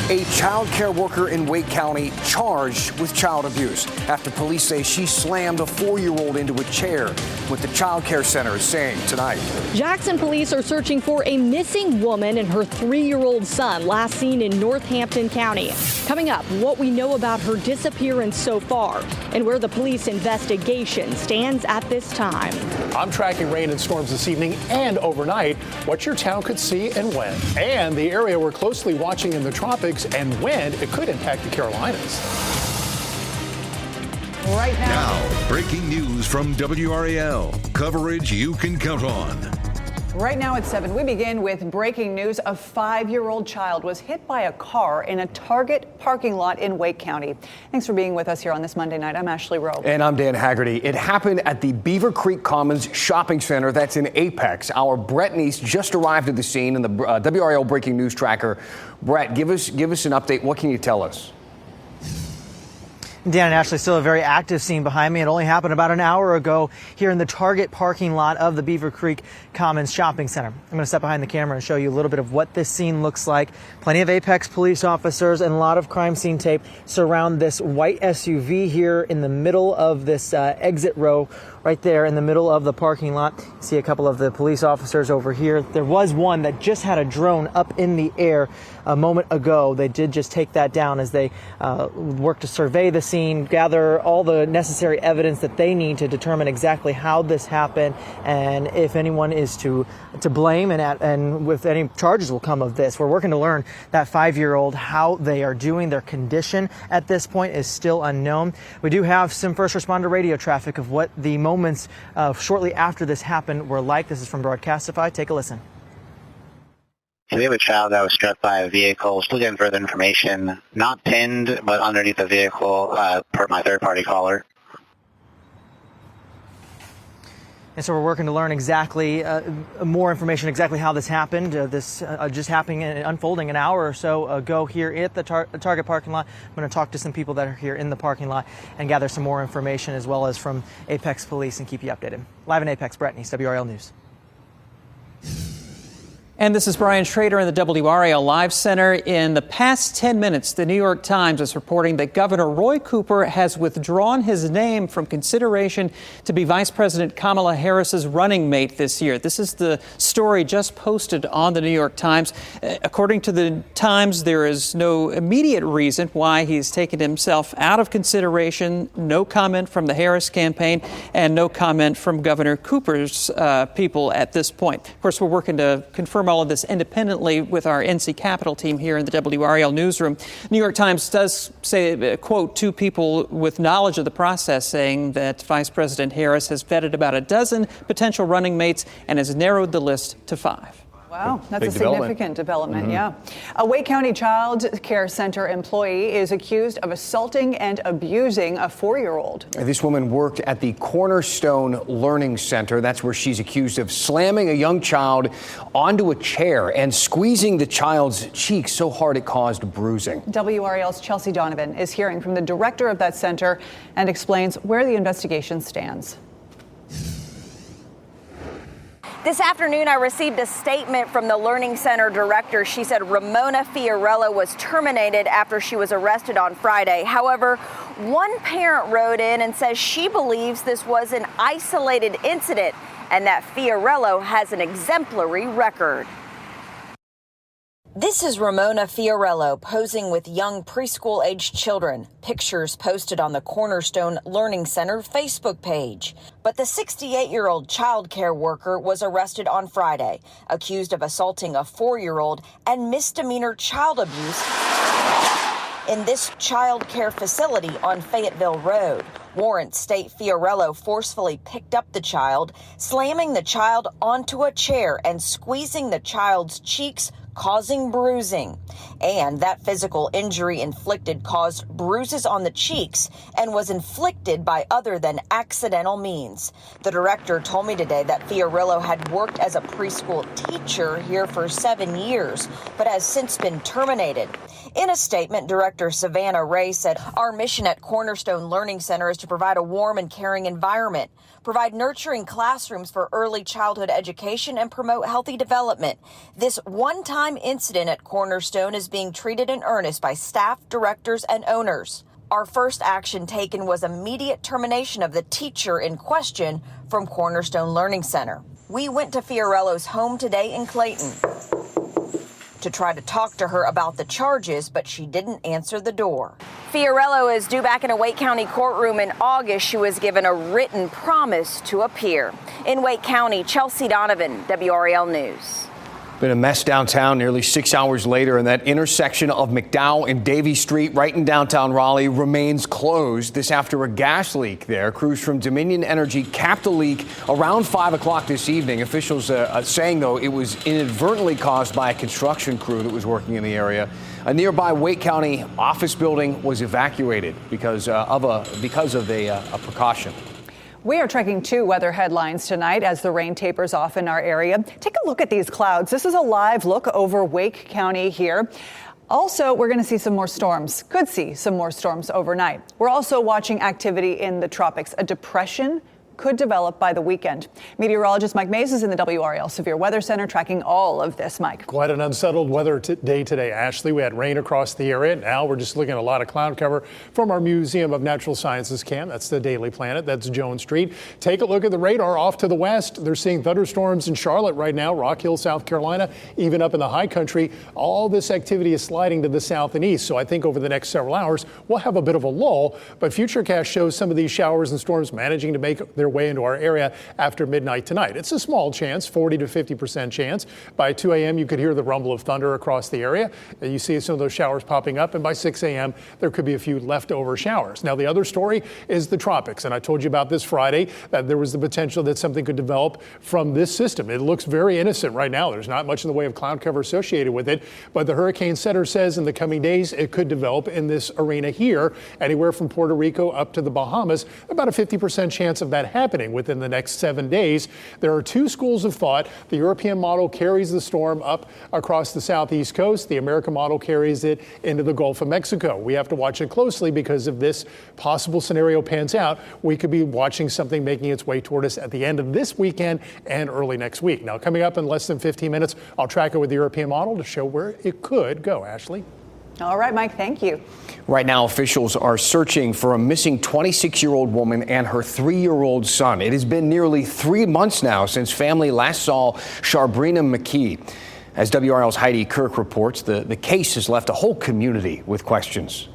A child care worker in Wake County charged with child abuse after police say she slammed a 4-year-old into a chair, what the child care center is saying tonight. Jackson police are searching for a missing woman and her 3-year-old son, last seen in Northampton County. Coming up, what we know about her disappearance so far and where the police investigation stands at this time. I'm tracking rain and storms this evening and overnight, what your town could see and when. And the area we're closely watching in the tropics and when it could impact the Carolinas. Right Now, breaking news from WRAL. Coverage you can count on. Right now at 7, we begin with breaking news. A 5-year-old child was hit by a car in a Target parking lot in Wake County. Thanks for being with us here on this Monday night. I'm Ashley Rowe. And I'm Dan Haggerty. It happened at the Beaver Creek Commons Shopping Center that's in Apex. Our Brett Neese just arrived at the scene in the WRAL Breaking News Tracker. Brett, give us an update. What can you tell us? Dan and Ashley, still a very active scene behind me. It only happened about an hour ago here in the Target parking lot of the Beaver Creek Commons Shopping Center. I'm going to step behind the camera and show you a little bit of what this scene looks like. Plenty of Apex police officers and a lot of crime scene tape surround this white SUV here in the middle of this exit row right there in the middle of the parking lot. See a couple of the police officers over here. There was one that just had a drone up in the air a moment ago. They did just take that down as they work to survey the scene, gather all the necessary evidence that they need to determine exactly how this happened and if anyone is to blame and with any charges will come of this. We're working to learn that 5-year-old, how they are doing. Their condition at this point is still unknown. We do have some first responder radio traffic of what the moments shortly after this happened were like. This is from Broadcastify. Take a listen. So we have a child that was struck by a vehicle. Still getting further information. Not pinned, but underneath the vehicle, per my third-party caller. And so we're working to learn exactly more information, exactly how this happened. This just happening and unfolding an hour or so ago here at the Target parking lot. I'm going to talk to some people that are here in the parking lot and gather some more information as well as from Apex Police and keep you updated. Live in Apex, Brett Neese, WRAL News. And this is Brian Schrader in the WRAL Live Center. In the past 10 minutes, the New York Times is reporting that Governor Roy Cooper has withdrawn his name from consideration to be Vice President Kamala Harris's running mate this year. This is the story just posted on the New York Times. According to the Times, there is no immediate reason why he's taken himself out of consideration. No comment from the Harris campaign and no comment from Governor Cooper's people at this point. Of course, we're working to confirm all of this independently with our NC Capitol team here in the WRAL newsroom. New York Times does say, quote, two people with knowledge of the process saying that Vice President Harris has vetted about a dozen potential running mates and has narrowed the list to 5. Wow, that's a significant development, yeah. A Wake County Child Care Center employee is accused of assaulting and abusing a 4-year-old. This woman worked at the Cornerstone Learning Center. That's where she's accused of slamming a young child onto a chair and squeezing the child's cheek so hard it caused bruising. WRAL's Chelsea Donovan is hearing from the director of that center and explains where the investigation stands. This afternoon, I received a statement from the Learning Center director. She said Ramona Fiorello was terminated after she was arrested on Friday. However, one parent wrote in and says she believes this was an isolated incident and that Fiorello has an exemplary record. This is Ramona Fiorello posing with young preschool-aged children. Pictures posted on the Cornerstone Learning Center Facebook page. But the 68-year-old child care worker was arrested on Friday, accused of assaulting a 4-year-old and misdemeanor child abuse in this child care facility on Fayetteville Road. Warrants state Fiorello forcefully picked up the child, slamming the child onto a chair and squeezing the child's cheeks, causing bruising. And that physical injury inflicted caused bruises on the cheeks and was inflicted by other than accidental means. The director told me today that Fiorello had worked as a preschool teacher here for 7 years, but has since been terminated. In a statement, Director Savannah Ray said, "Our mission at Cornerstone Learning Center is to provide a warm and caring environment, provide nurturing classrooms for early childhood education, and promote healthy development. This one-time one-time incident at Cornerstone is being treated in earnest by staff, directors, and owners. Our first action taken was immediate termination of the teacher in question from Cornerstone Learning Center. We went to Fiorello's home today in Clayton to try to talk to her about the charges, but she didn't answer the door. Fiorello is due back in a Wake County courtroom in August. She was given a written promise to appear. In Wake County, Chelsea Donovan, WRAL News. Been a mess downtown nearly 6 hours later, and that intersection of McDowell and Davie Street right in downtown Raleigh remains closed. This after a gas leak there. Crews from Dominion Energy capped the leak around 5 o'clock this evening. Officials saying, though, it was inadvertently caused by a construction crew that was working in the area. A nearby Wake County office building was evacuated because of a precaution. We are tracking 2 weather headlines tonight as the rain tapers off in our area. Take a look at these clouds. This is a live look over Wake County here. Also, we're going to see some more storms. Could see some more storms overnight. We're also watching activity in the tropics. A depression could develop by the weekend. Meteorologist Mike Mays is in the WRAL Severe Weather Center tracking all of this. Mike. Quite an unsettled weather day today, Ashley. We had rain across the area. Now we're just looking at a lot of cloud cover from our Museum of Natural Sciences cam. That's the Daily Planet. That's Jones Street. Take a look at the radar off to the west. They're seeing thunderstorms in Charlotte right now, Rock Hill, South Carolina, even up in the high country. All this activity is sliding to the south and east. So I think over the next several hours, we'll have a bit of a lull. But Futurecast shows some of these showers and storms managing to make their way into our area after midnight tonight. It's a small chance, 40 to 50% chance. By 2 a.m., you could hear the rumble of thunder across the area. You see some of those showers popping up, and by 6 a.m., there could be a few leftover showers. Now, the other story is the tropics, and I told you about this Friday that there was the potential that something could develop from this system. It looks very innocent right now. There's not much in the way of cloud cover associated with it, but the Hurricane Center says in the coming days it could develop in this arena here, anywhere from Puerto Rico up to the Bahamas. About a 50% chance of that happening within the next 7 days. There are 2 schools of thought. The European model carries the storm up across the southeast coast. The American model carries it into the Gulf of Mexico. We have to watch it closely because if this possible scenario pans out, we could be watching something making its way toward us at the end of this weekend and early next week. Now, coming up in less than 15 minutes, I'll track it with the European model to show where it could go. Ashley? All right, Mike, thank you. Right now, officials are searching for a missing 26-year-old woman and her 3-year-old son. It has been nearly 3 months now since family last saw Shabrina McKee. As WRL's Heidi Kirk reports, the case has left a whole community with questions.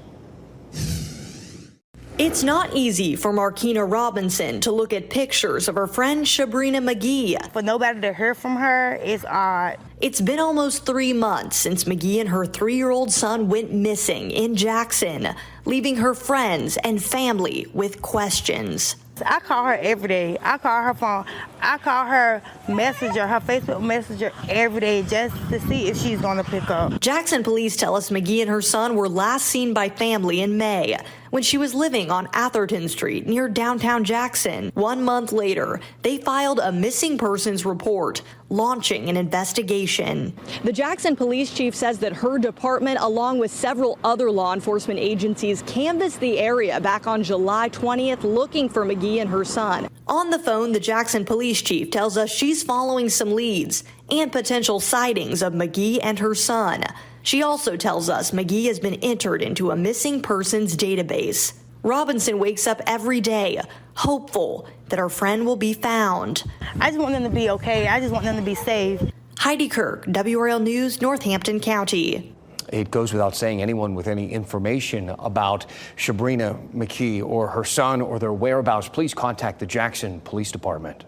It's not easy for Markina Robinson to look at pictures of her friend Shabrina McGee. For nobody to hear from her is odd. It's been almost 3 months since McGee and her 3-year-old son went missing in Jackson, leaving her friends and family with questions. I call her every day. I call her phone. I call her messenger, her Facebook messenger every day just to see if she's going to pick up. Jackson police tell us McGee and her son were last seen by family in May when she was living on Atherton Street near downtown Jackson. 1 month later, they filed a missing persons report, launching an investigation. The Jackson police chief says that her department, along with several other law enforcement agencies, canvassed the area back on July 20th looking for McGee and her son. On the phone, the Jackson police chief tells us she's following some leads and potential sightings of McGee and her son. She also tells us McGee has been entered into a missing persons database. Robinson wakes up every day, hopeful that her friend will be found. I just want them to be okay. I just want them to be safe. Heidi Kirk, WRL News, Northampton County. It goes without saying anyone with any information about Shabrina McKee or her son or their whereabouts, please contact the Jackson Police Department.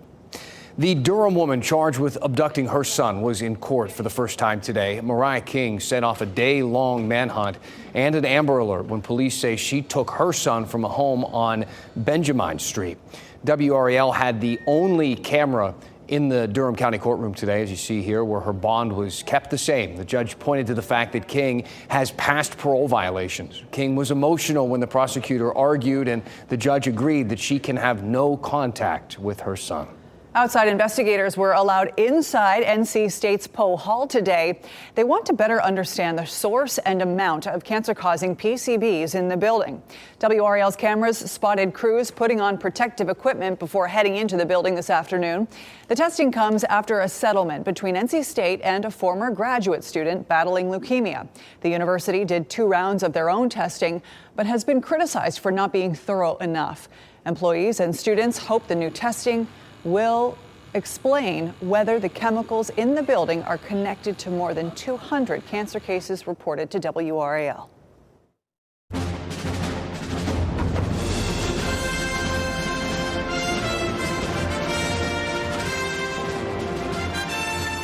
The Durham woman charged with abducting her son was in court for the first time today. Mariah King set off a day-long manhunt and an Amber Alert when police say she took her son from a home on Benjamin Street. WRAL had the only camera in the Durham County courtroom today, as you see here, where her bond was kept the same. The judge pointed to the fact that King has past parole violations. King was emotional when the prosecutor argued, and the judge agreed that she can have no contact with her son. Outside investigators were allowed inside NC State's Poe Hall today. They want to better understand the source and amount of cancer-causing PCBs in the building. WRAL's cameras spotted crews putting on protective equipment before heading into the building this afternoon. The testing comes after a settlement between NC State and a former graduate student battling leukemia. The university did 2 rounds of their own testing, but has been criticized for not being thorough enough. Employees and students hope the new testing will explain whether the chemicals in the building are connected to more than 200 cancer cases reported to WRAL.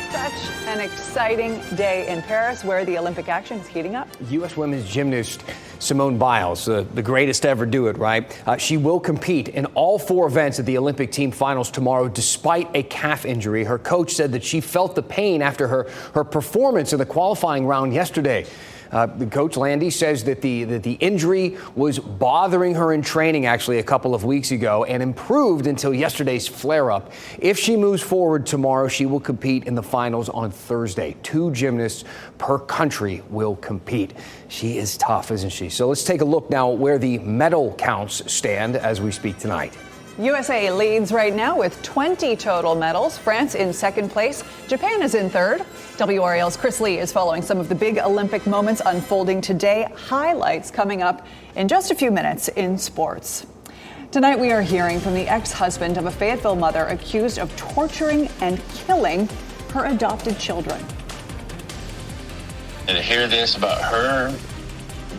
Such an exciting day in Paris, where the Olympic action is heating up. U.S. women's gymnast Simone Biles, the greatest to ever do it, right? She will compete in all 4 events at the Olympic team finals tomorrow, despite a calf injury. Her coach said that she felt the pain after her performance in the qualifying round yesterday. The coach, Landy, says that the injury was bothering her in training actually a couple of weeks ago and improved until yesterday's flare-up. If she moves forward tomorrow, she will compete in the finals on Thursday. 2 gymnasts per country will compete. She is tough, isn't she? So let's take a look now at where the medal counts stand as we speak tonight. USA leads right now with 20 total medals. France in 2nd place. Japan is in 3rd. WRAL's Chris Lee is following some of the big Olympic moments unfolding today. Highlights coming up in just a few minutes in sports. Tonight we are hearing from the ex-husband of a Fayetteville mother accused of torturing and killing her adopted children. To hear this about her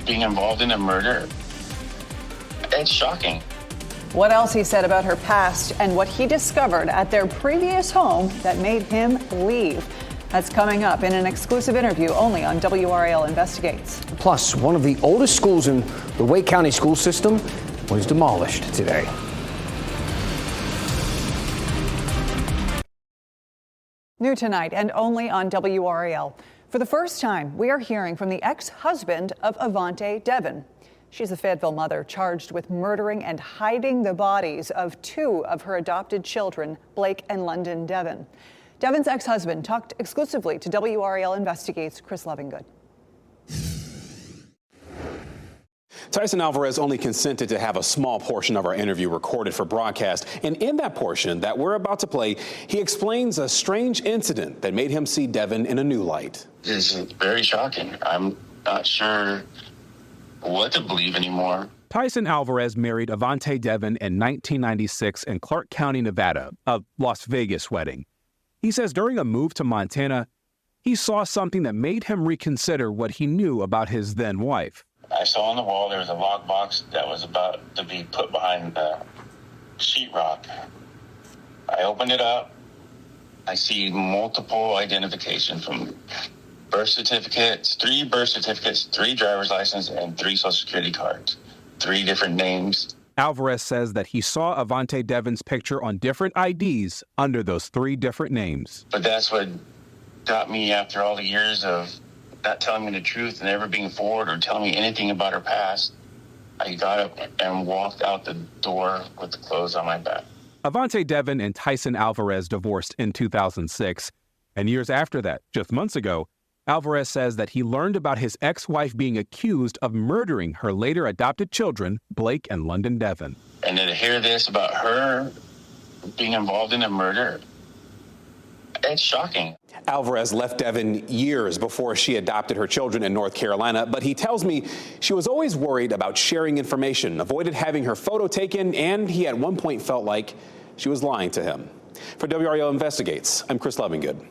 being involved in a murder, it's shocking. What else he said about her past and what he discovered at their previous home that made him leave. That's coming up in an exclusive interview only on WRAL Investigates. Plus, one of the oldest schools in the Wake County school system was demolished today. New tonight and only on WRAL. For the first time, we are hearing from the ex-husband of Avante Devon. She's a Fayetteville mother charged with murdering and hiding the bodies of 2 of her adopted children, Blake and London Devon. Devon's ex-husband talked exclusively to WRAL Investigates' Chris Lovingood. Tyson Alvarez only consented to have a small portion of our interview recorded for broadcast. And in that portion that we're about to play, he explains a strange incident that made him see Devon in a new light. It's very shocking. I'm not sure what to believe anymore. Tyson Alvarez married Avante Devon in 1996 in Clark County, Nevada, a Las Vegas wedding. He says during a move to Montana, he saw something that made him reconsider what he knew about his then wife. I saw on the wall there was a lockbox that was about to be put behind the sheetrock. I opened it up. I see multiple identification from birth certificates, 3 birth certificates, 3 driver's license, and 3 social security cards. 3 different names. Alvarez says that he saw Avante Devon's picture on different IDs under those 3 different names. But that's what got me after all the years of not telling me the truth and never being forward or telling me anything about her past. I got up and walked out the door with the clothes on my back. Avante Devon and Tyson Alvarez divorced in 2006. And years after that, just months ago, Alvarez says that he learned about his ex-wife being accused of murdering her later adopted children, Blake and London Devon. And to hear this about her being involved in a murder, it's shocking. Alvarez left Devon years before she adopted her children in North Carolina, but he tells me she was always worried about sharing information, avoided having her photo taken, and he at one point felt like she was lying to him. For WRAL Investigates, I'm Chris Lovingood.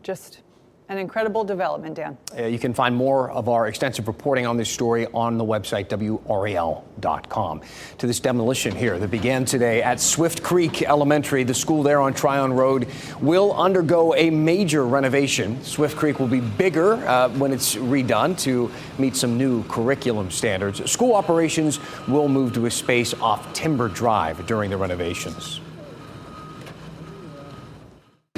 Just an incredible development, Dan. You can find more of our extensive reporting on this story on the website, WRAL.com. To this demolition here that began today at Swift Creek Elementary, the school there on Tryon Road, will undergo a major renovation. Swift Creek will be bigger when it's redone to meet some new curriculum standards. School operations will move to a space off Timber Drive during the renovations.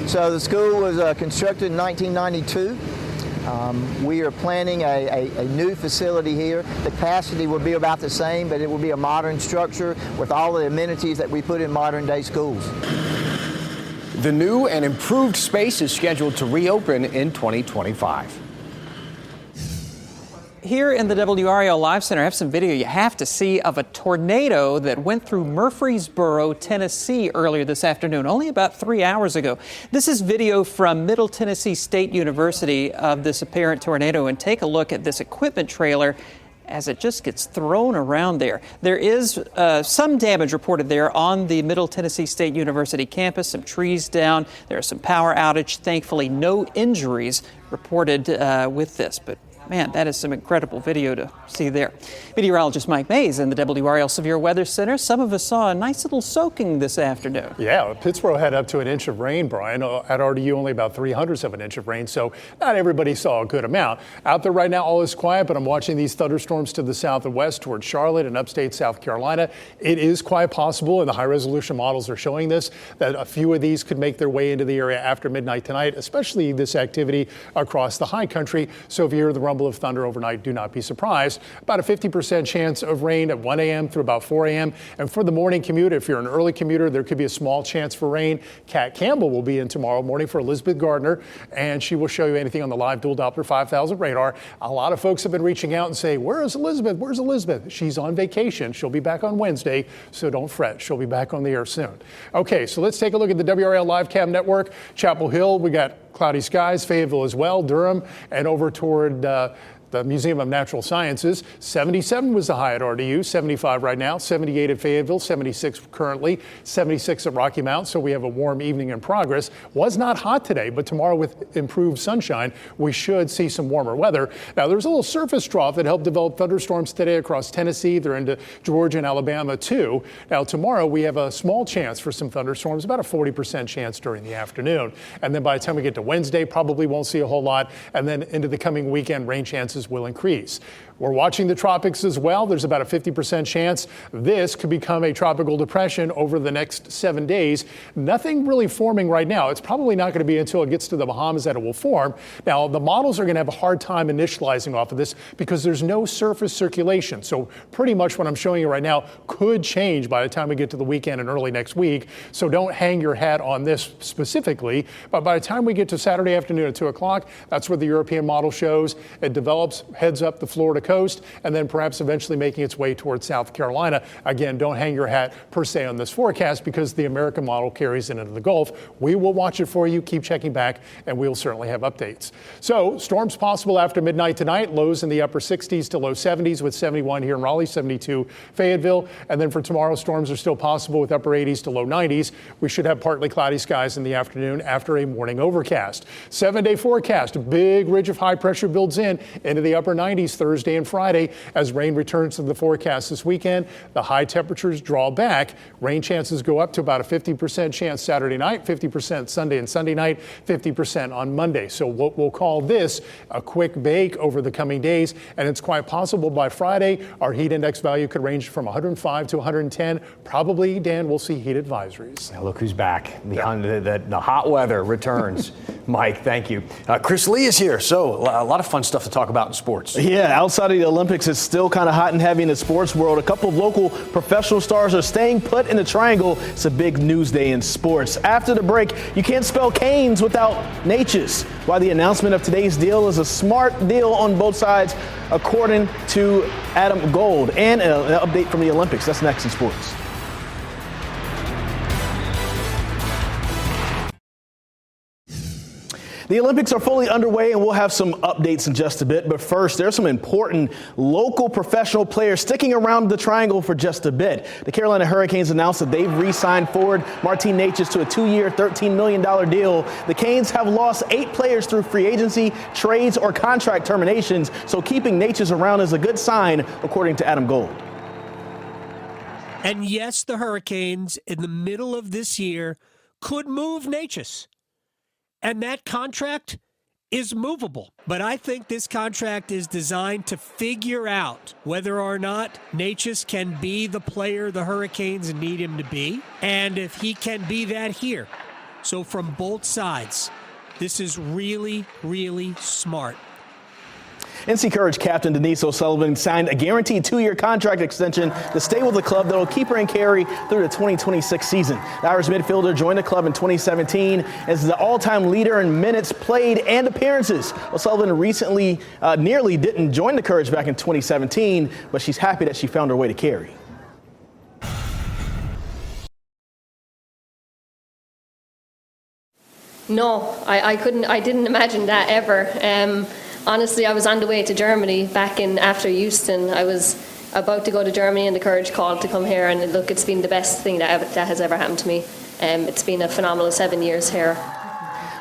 So the school was constructed in 1992. We are planning a new facility here. The capacity will be about the same, but it will be a modern structure with all the amenities that we put in modern day schools. The new and improved space is scheduled to reopen in 2025. Here in the WRAL Live Center, I have some video you have to see of a tornado that went through Murfreesboro, Tennessee earlier this afternoon, only about 3 hours ago. This is video from Middle Tennessee State University of this apparent tornado, and take a look at this equipment trailer as it just gets thrown around there. There is some damage reported there on the Middle Tennessee State University campus, some trees down. There's some power outage. Thankfully, no injuries reported with this, but man, that is some incredible video to see there. Meteorologist Mike Mays in the WRAL Severe Weather Center. Some of us saw a nice little soaking this afternoon. Yeah, Pittsburgh had up to an inch of rain, Brian. At RDU, only about 0.03 of an inch of rain, so not everybody saw a good amount. Out there right now, all is quiet, but I'm watching these thunderstorms to the south and west towards Charlotte and upstate South Carolina. It is quite possible, and the high-resolution models are showing this, that a few of these could make their way into the area after midnight tonight, especially this activity across the high country. So if you hear the rumble of thunder overnight, do not be surprised. About a 50% chance of rain at 1 a.m. through about 4 a.m. And for the morning commute, if you're an early commuter, there could be a small chance for rain. Kat Campbell will be in tomorrow morning for Elizabeth Gardner, and she will show you anything on the live dual Doppler 5000 radar. A lot of folks have been reaching out and saying, where is Elizabeth? Where's Elizabeth? She's on vacation. She'll be back on Wednesday, so don't fret. She'll be back on the air soon. Okay, so let's take a look at the WRAL Live Cam network. Chapel Hill, we got cloudy skies, Fayetteville as well, Durham, and over toward the Museum of Natural Sciences. 77 was the high at RDU, 75 right now, 78 at Fayetteville, 76 currently, 76 at Rocky Mount. So we have a warm evening in progress. Was not hot today, but tomorrow with improved sunshine, we should see some warmer weather. Now there's a little surface trough that helped develop thunderstorms today across Tennessee. They're into Georgia and Alabama too. Now tomorrow we have a small chance for some thunderstorms, about a 40% chance during the afternoon. And then by the time we get to Wednesday, probably won't see a whole lot. And then into the coming weekend, rain chances will increase. We're watching the tropics as well. There's about a 50% chance this could become a tropical depression over the next 7 days. Nothing really forming right now. It's probably not going to be until it gets to the Bahamas that it will form. Now, the models are going to have a hard time initializing off of this because there's no surface circulation. So pretty much what I'm showing you right now could change by the time we get to the weekend and early next week. So don't hang your hat on this specifically. But by the time we get to Saturday afternoon at 2 o'clock, that's what the European model shows. It develops, heads up the Florida coast, and then perhaps eventually making its way towards South Carolina. Again, don't hang your hat per se on this forecast because the American model carries it into the Gulf. We will watch it for you. Keep checking back, and we'll certainly have updates. So storms possible after midnight tonight. Lows in the upper 60s to low 70s with 71 here in Raleigh, 72 Fayetteville. And then for tomorrow, storms are still possible with upper 80s to low 90s. We should have partly cloudy skies in the afternoon after a morning overcast. 7-day forecast. A big ridge of high pressure builds into the upper 90s Thursday and Friday as rain returns to the forecast this weekend. The high temperatures draw back. Rain chances go up to about a 50% chance Saturday night, 50% Sunday and Sunday night, 50% on Monday. So what we'll call this a quick bake over the coming days, and it's quite possible by Friday our heat index value could range from 105 to 110. Probably, Dan, we'll see heat advisories. Now look who's back. The hot weather returns. Mike, thank you. Chris Lee is here. So a lot of fun stuff to talk about in sports. Yeah, outside of the Olympics, it's still kind of hot and heavy in the sports world. A couple of local professional stars are staying put in the triangle. It's a big news day in sports. After the break, you can't spell Canes without Natchez. Why the announcement of today's deal is a smart deal on both sides, according to Adam Gold. And an update from the Olympics. That's next in sports. The Olympics are fully underway, and we'll have some updates in just a bit. But first, there are some important local professional players sticking around the triangle for just a bit. The Carolina Hurricanes announced that they've re-signed forward Martin Natchez to a 2-year, $13 million deal. The Canes have lost 8 players through free agency, trades, or contract terminations, so keeping Natchez around is a good sign, according to Adam Gold. And yes, the Hurricanes, in the middle of this year, could move Natchez. And that contract is movable. But I think this contract is designed to figure out whether or not Natchez can be the player the Hurricanes need him to be, and if he can be that here. So from both sides, this is really, really smart. NC Courage captain Denise O'Sullivan signed a guaranteed 2-year contract extension to stay with the club that will keep her in Cary through the 2026 season. The Irish midfielder joined the club in 2017 as the all-time leader in minutes played and appearances. O'Sullivan recently nearly didn't join the Courage back in 2017, but she's happy that she found her way to Cary. No, I couldn't. I didn't imagine that ever. Honestly, I was on the way to Germany back in after Houston. I was about to go to Germany, and the Courage called to come here. And look, it's been the best thing that has ever happened to me. It's been a phenomenal 7 years here.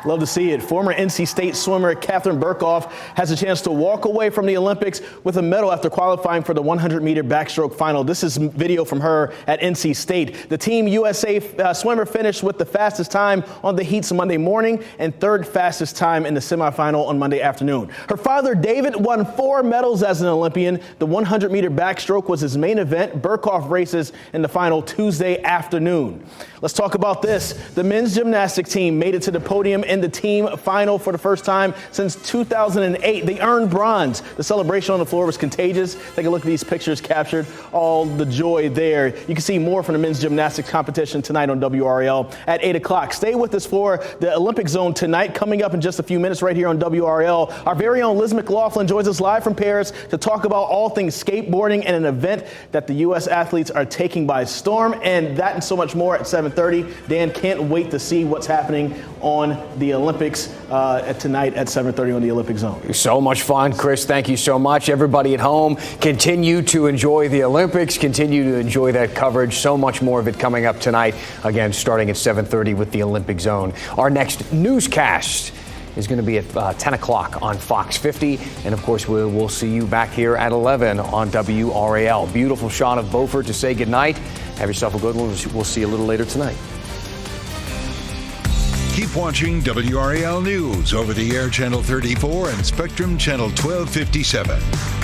Love to see it. Former NC State swimmer Catherine Burkhoff has a chance to walk away from the Olympics with a medal after qualifying for the 100-meter backstroke final. This is video from her at NC State. The Team USA swimmer finished with the fastest time on the heats Monday morning and third fastest time in the semifinal on Monday afternoon. Her father, David, won 4 medals as an Olympian. The 100-meter backstroke was his main event. Burkhoff races in the final Tuesday afternoon. Let's talk about this. The men's gymnastics team made it to the podium in the team final for the first time since 2008. They earned bronze. The celebration on the floor was contagious. Take a look at these pictures captured. All the joy there. You can see more from the men's gymnastics competition tonight on WRAL at 8 o'clock. Stay with us for the Olympic Zone tonight. Coming up in just a few minutes right here on WRAL. Our very own Liz McLaughlin joins us live from Paris to talk about all things skateboarding and an event that the U.S. athletes are taking by storm, and that and so much more at 7:30. Dan, can't wait to see what's happening on the Olympics tonight at 7:30 on the Olympic Zone. So much fun, Chris. Thank you so much. Everybody at home, continue to enjoy the Olympics. Continue to enjoy that coverage. So much more of it coming up tonight. Again, starting at 7:30 with the Olympic Zone. Our next newscast is going to be at 10 o'clock on Fox 50. And, of course, we'll see you back here at 11 on WRAL. Beautiful shot of Beaufort to say goodnight. Have yourself a good one. We'll see you a little later tonight. Keep watching WRAL News over the air Channel 34 and Spectrum Channel 1257.